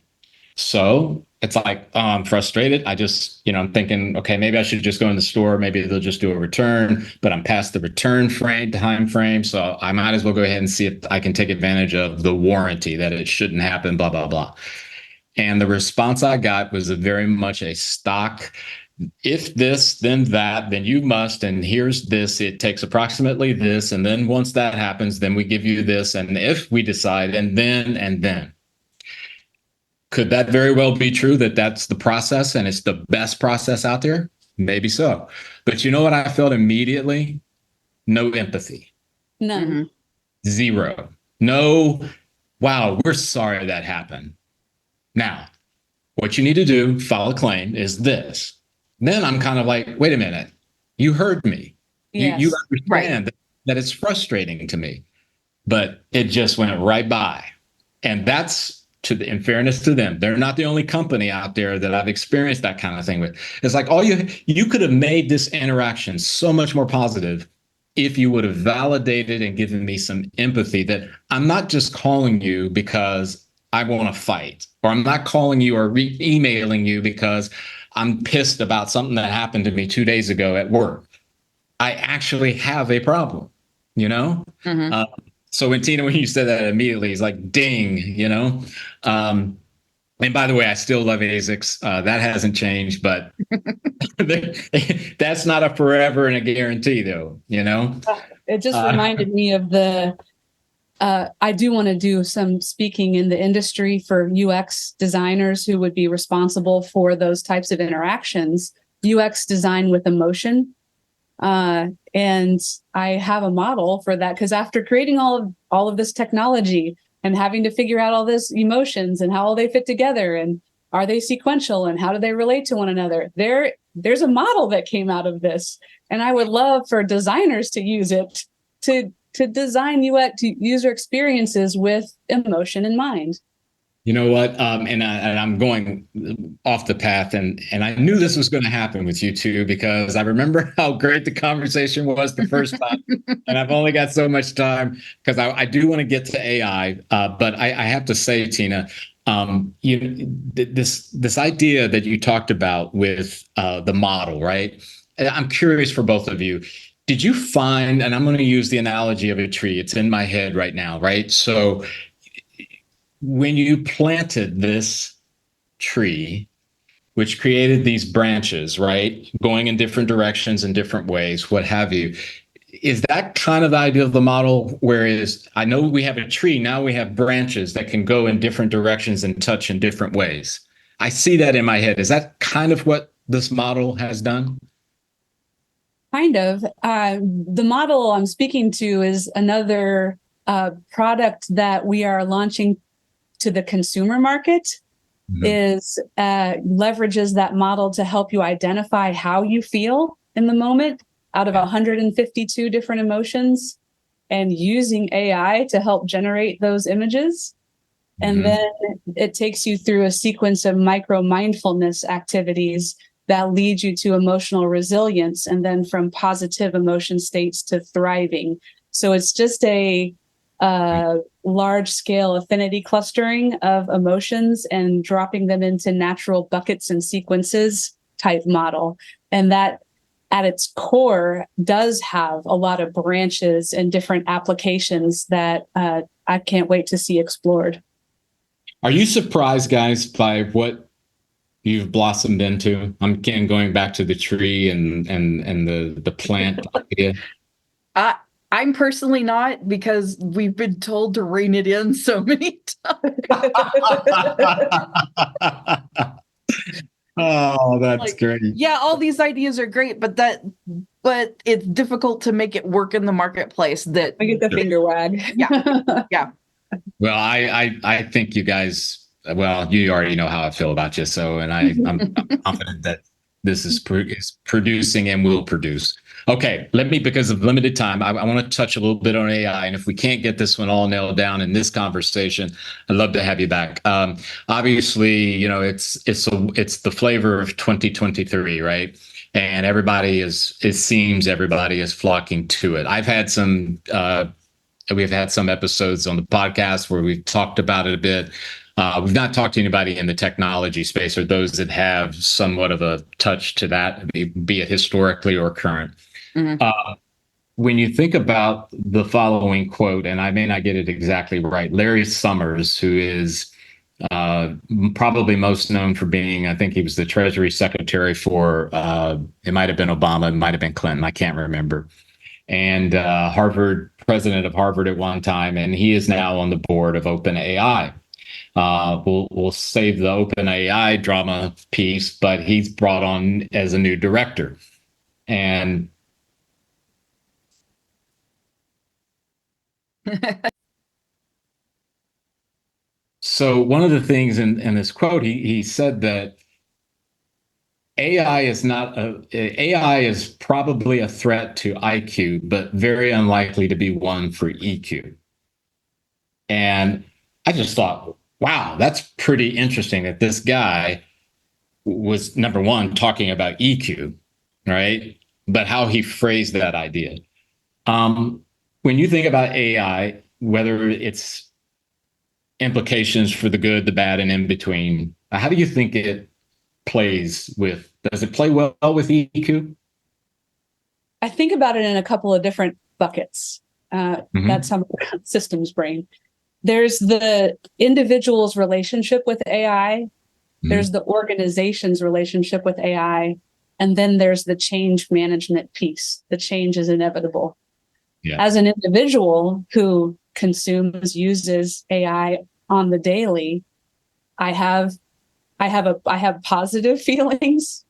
So it's like, I'm frustrated. I just, I'm thinking, okay, maybe I should just go in the store. Maybe they'll just do a return, but I'm past the return time frame. So I might as well go ahead and see if I can take advantage of the warranty that it shouldn't happen, blah, blah, blah. And the response I got was very much a stock. If this, then that, then you must, and here's this, it takes approximately this. And then once that happens, then we give you this. And if we decide, and then. Could that very well be true, that that's the process and it's the best process out there? Maybe so. But you know what I felt immediately? no empathy. None. Mm-hmm. Zero. No, wow, we're sorry that happened. Now, what you need to do, file a claim, is this. Then I'm kind of like, wait a minute, you heard me. You Yes. understand that it's frustrating to me, but it just went right by. And that's in fairness to them, they're not the only company out there that I've experienced that kind of thing with. It's like you could have made this interaction so much more positive if you would have validated and given me some empathy that I'm not just calling you because I want to fight, or I'm not calling you or emailing you because I'm pissed about something that happened to me 2 days ago at work. I actually have a problem, you know? Mm-hmm. So when Tina, when you said that immediately, it's like, ding, you know? And by the way, I still love ASICs. That hasn't changed, but that's not a forever and a guarantee, though, you know? It just reminded me of I do want to do some speaking in the industry for UX designers who would be responsible for those types of interactions, UX design with emotion. And I have a model for that because after creating all of this technology and having to figure out all this emotions and how all they fit together and are they sequential and how do they relate to one another, there's a model that came out of this, and I would love for designers to use it to design UX user experiences with emotion in mind. You know what? And I'm going off the path, and I knew this was going to happen with you too, because I remember how great the conversation was the first time, and I've only got so much time because I do want to get to AI, but I have to say, Tina, this idea that you talked about with the model, right? I'm curious for both of you. Did you find, and I'm going to use the analogy of a tree, it's in my head right now, right? So when you planted this tree, which created these branches, right, going in different directions in different ways, what have you, is that kind of the idea of the model? Whereas I know we have a tree, now we have branches that can go in different directions and touch in different ways. I see that in my head. Is that kind of what this model has done? Kind of. The model I'm speaking to is another product that we are launching to the consumer market. Is leverages that model to help you identify how you feel in the moment out of 152 different emotions, and using AI to help generate those images. And then it takes you through a sequence of micro mindfulness activities that lead you to emotional resilience, and then from positive emotion states to thriving. So it's just a large scale affinity clustering of emotions and dropping them into natural buckets and sequences type model. And that at its core does have a lot of branches and different applications that I can't wait to see explored. Are you surprised, guys, by what you've blossomed into? I'm again going back to the tree and the plant idea. I'm personally not, because we've been told to rein it in so many times. Oh, that's great. Yeah, all these ideas are great, but it's difficult to make it work in the marketplace. That I get the finger wag. Yeah. Well, I think you guys, well, you already know how I feel about you. So, and I'm confident that this is producing and will produce. Okay, because of limited time, I want to touch a little bit on AI. And if we can't get this one all nailed down in this conversation, I'd love to have you back. Obviously, you know, it's the flavor of 2023, right? And it seems everybody is flocking to it. We've had some episodes on the podcast where we've talked about it a bit. We've not talked to anybody in the technology space or those that have somewhat of a touch to that, be it historically or current. When you think about the following quote, and I may not get it exactly right, Larry Summers, who is probably most known for being, I think he was the Treasury Secretary for, it might have been Obama, it might have been Clinton, I can't remember. And president of Harvard at one time, and he is now on the board of OpenAI. We'll save the OpenAI drama piece, but he's brought on as a new director. And So one of the things in this quote, he said that AI is probably a threat to IQ, but very unlikely to be one for EQ. And I just thought, wow, that's pretty interesting that this guy was, number one, talking about EQ, right? But how he phrased that idea. When you think about AI, whether it's implications for the good, the bad, and in between, how do you think it does it play well with EQ? I think about it in a couple of different buckets. That's some systems brain. There's the individual's relationship with AI. There's the organization's relationship with AI. And then there's the change management piece. The change is inevitable. Yeah. As an individual who uses AI on the daily, I have positive feelings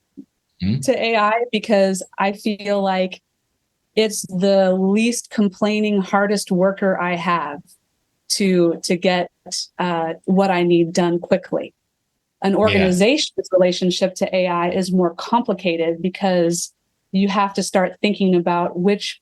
to AI because I feel like it's the least complaining, hardest worker I have to get what I need done quickly. An organization's relationship to AI is more complicated because you have to start thinking about which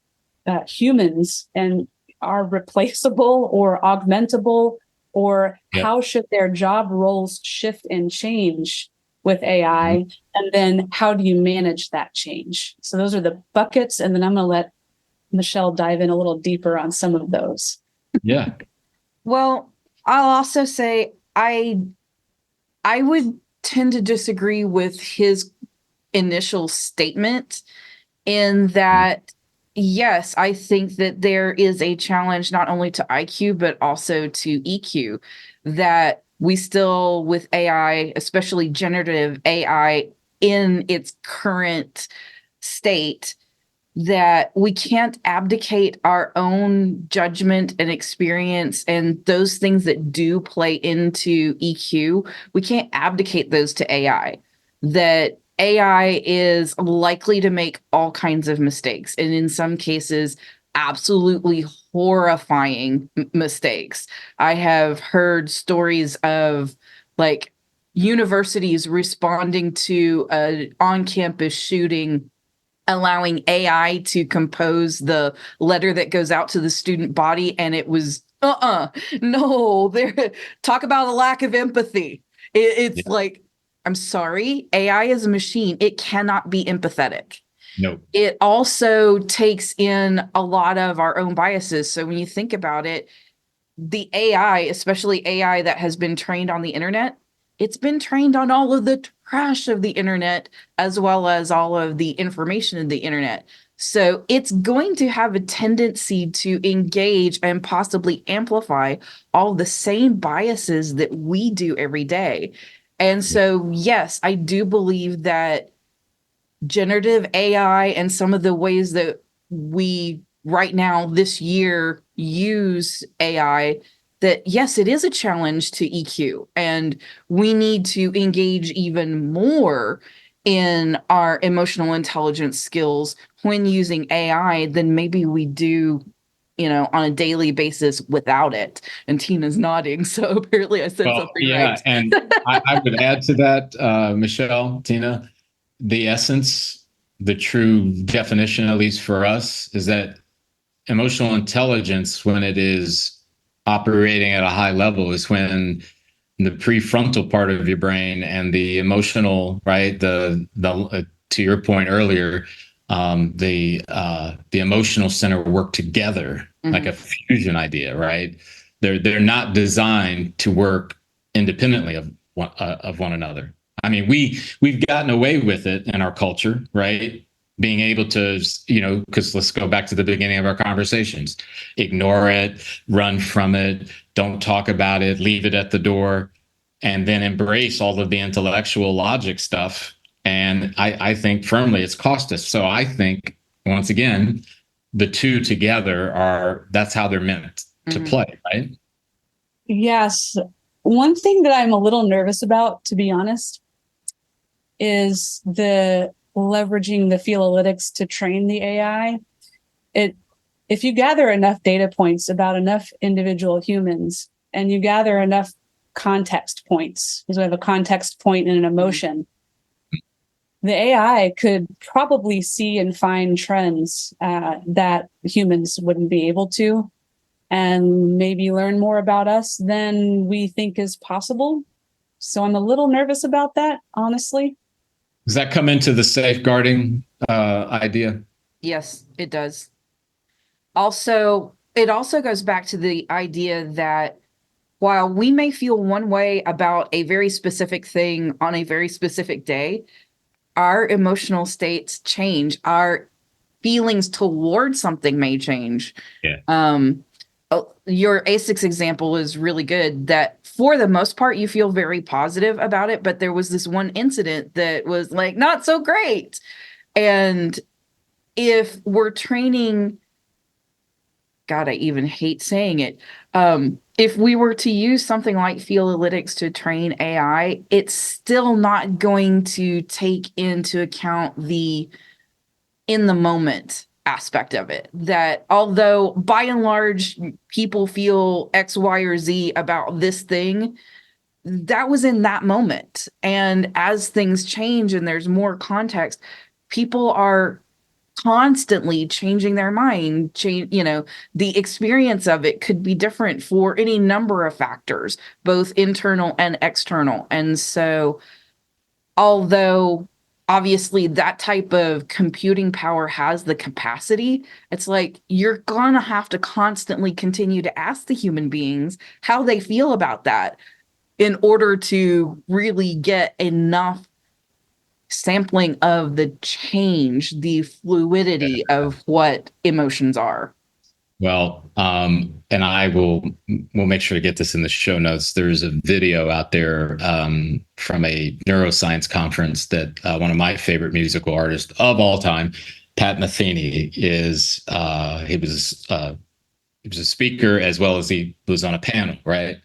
humans and are replaceable or augmentable, or how should their job roles shift and change with AI, and then how do you manage that change? So those are the buckets, and then I'm going to let Michelle dive in a little deeper on some of those. Yeah. Well, I'll also say I would tend to disagree with his initial statement in that, yes, I think that there is a challenge not only to IQ, but also to EQ, that we still, with AI, especially generative AI in its current state, that we can't abdicate our own judgment and experience and those things that do play into EQ. We can't abdicate those to AI. That AI is likely to make all kinds of mistakes, and in some cases, absolutely horrifying mistakes. I have heard stories of like universities responding to an on-campus shooting, allowing AI to compose the letter that goes out to the student body, and it was no, there. Talk about a lack of empathy. It's like, I'm sorry, AI is a machine. It cannot be empathetic. No. It also takes in a lot of our own biases. So when you think about it, the AI, especially AI that has been trained on the internet, it's been trained on all of the trash of the internet, as well as all of the information in the internet. So it's going to have a tendency to engage and possibly amplify all the same biases that we do every day. And so, yes, I do believe that generative AI and some of the ways that we right now this year use AI, that yes, it is a challenge to EQ, and we need to engage even more in our emotional intelligence skills when using AI than maybe we do, on a daily basis without it. And Tina's nodding, so apparently I said something right. And I would add to that, Michelle, Tina, the essence, the true definition, at least for us, is that emotional intelligence, when it is operating at a high level, is when the prefrontal part of your brain and the emotional, right, the to your point earlier, the emotional center work together, like a fusion idea, right? They're not designed to work independently of one another. I mean, we've gotten away with it in our culture, right? Being able to, because let's go back to the beginning of our conversations, ignore it, run from it, don't talk about it, leave it at the door, and then embrace all of the intellectual logic stuff. And I think firmly it's cost us. So I think, once again, the two together that's how they're meant to play, right? Yes. One thing that I'm a little nervous about, to be honest, is the leveraging the Feelalytics to train the AI. if you gather enough data points about enough individual humans and you gather enough context points, because we have a context point and an emotion, the AI could probably see and find trends that humans wouldn't be able to, and maybe learn more about us than we think is possible. So I'm a little nervous about that, honestly. Does that come into the safeguarding idea? Yes, it does. Also, it also goes back to the idea that while we may feel one way about a very specific thing on a very specific day, our emotional states change. Our feelings toward something may change. Yeah. Your ASICS example is really good, that for the most part, you feel very positive about it, but there was this one incident that was like not so great. And if we're training, God, I even hate saying it. If we were to use something like Feelalytics to train AI, it's still not going to take into account the in the moment aspect of it. That although by and large people feel X, Y, or Z about this thing, that was in that moment. And as things change and there's more context, people are constantly changing their mind. The experience of it could be different for any number of factors, both internal and external. And so, although obviously that type of computing power has the capacity, it's like you're gonna have to constantly continue to ask the human beings how they feel about that in order to really get enough sampling of the change, the fluidity of what emotions are. Well, and we'll make sure to get this in the show notes. There's a video out there from a neuroscience conference that one of my favorite musical artists of all time, Pat Metheny, he was a speaker as well as he was on a panel, right?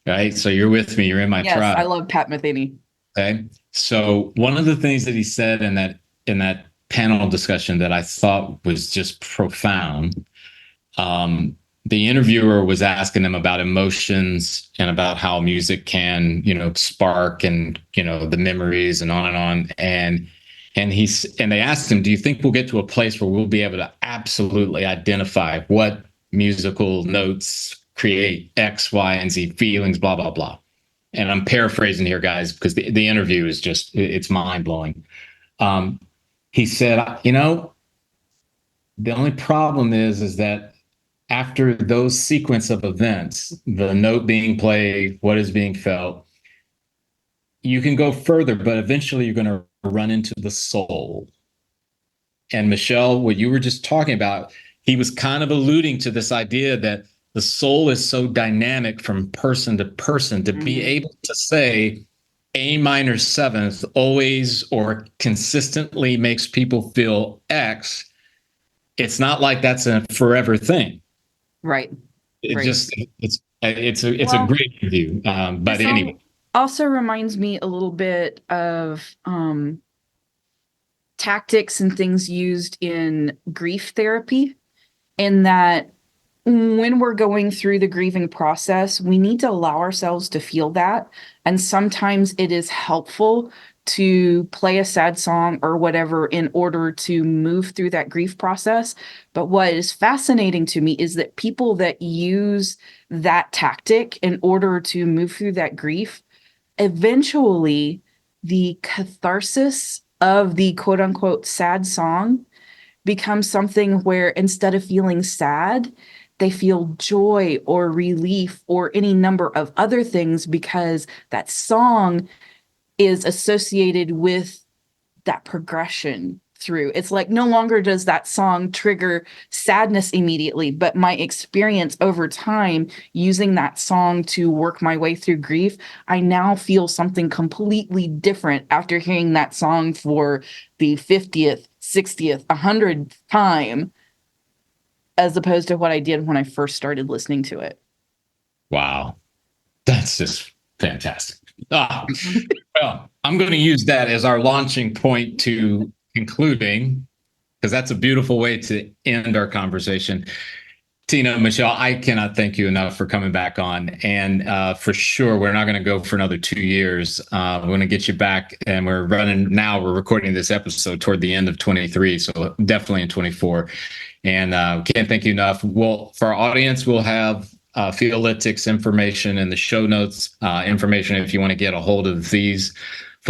Right. So you're with me. You're in my Yes, tribe. I love Pat Metheny. Okay. So one of the things that he said in that panel discussion that I thought was just profound. The interviewer was asking him about emotions and about how music can, spark and, the memories and on. And they asked him, do you think we'll get to a place where we'll be able to absolutely identify what musical notes create X, Y, and Z feelings, blah, blah, blah. And I'm paraphrasing here, guys, because the interview is it's mind blowing. He said, the only problem is that after those sequence of events, the note being played, what is being felt, you can go further, but eventually you're going to run into the soul. And Michelle, what you were just talking about, he was kind of alluding to this idea that the soul is so dynamic from person to person to be able to say A minor seventh always or consistently makes people feel X. It's not like that's a forever thing. Right. It's a great review. But anyway. Also reminds me a little bit of tactics and things used in grief therapy, in that when we're going through the grieving process, we need to allow ourselves to feel that. And sometimes it is helpful to play a sad song or whatever in order to move through that grief process. But what is fascinating to me is that people that use that tactic in order to move through that grief, eventually the catharsis of the quote unquote sad song becomes something where instead of feeling sad, they feel joy or relief or any number of other things, because that song is associated with that progression through. It's like no longer does that song trigger sadness immediately, but my experience over time using that song to work my way through grief, I now feel something completely different after hearing that song for the 50th, 60th, 100th time, as opposed to what I did when I first started listening to it. Wow. That's just fantastic. Well, I'm going to use that as our launching point to concluding because that's a beautiful way to end our conversation. Tina, Michelle, I cannot thank you enough for coming back on. And for sure, we're not going to go for another 2 years. We're going to get you back. And we're recording this episode toward the end of 23. So definitely in 24. And can't thank you enough. Well, for our audience, we'll have Feelalytics information in the show notes, information if you want to get a hold of these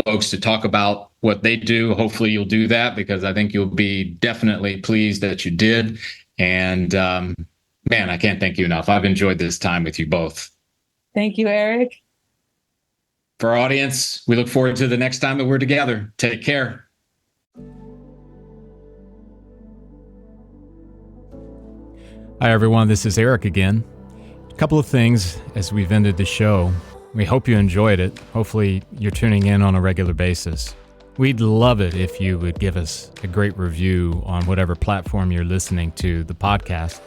folks to talk about what they do. Hopefully you'll do that, because I think you'll be definitely pleased that you did. And man, I can't thank you enough. I've enjoyed this time with you both. Thank you, Eric. For our audience, we look forward to the next time that we're together. Take care. Hi, everyone. This is Eric again. A couple of things as we've ended the show. We hope you enjoyed it. Hopefully, you're tuning in on a regular basis. We'd love it if you would give us a great review on whatever platform you're listening to the podcast.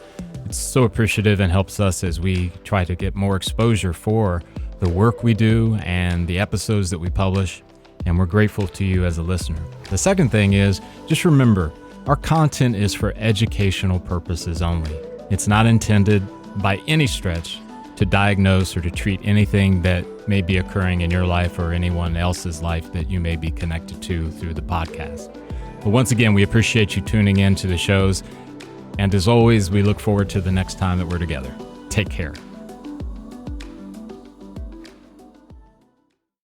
It's so appreciative and helps us as we try to get more exposure for the work we do and the episodes that we publish. And we're grateful to you as a listener. The second thing is, just remember, our content is for educational purposes only. It's not intended by any stretch to diagnose or to treat anything that may be occurring in your life or anyone else's life that you may be connected to through the podcast. But once again, we appreciate you tuning in to the shows. And as always, we look forward to the next time that we're together. Take care.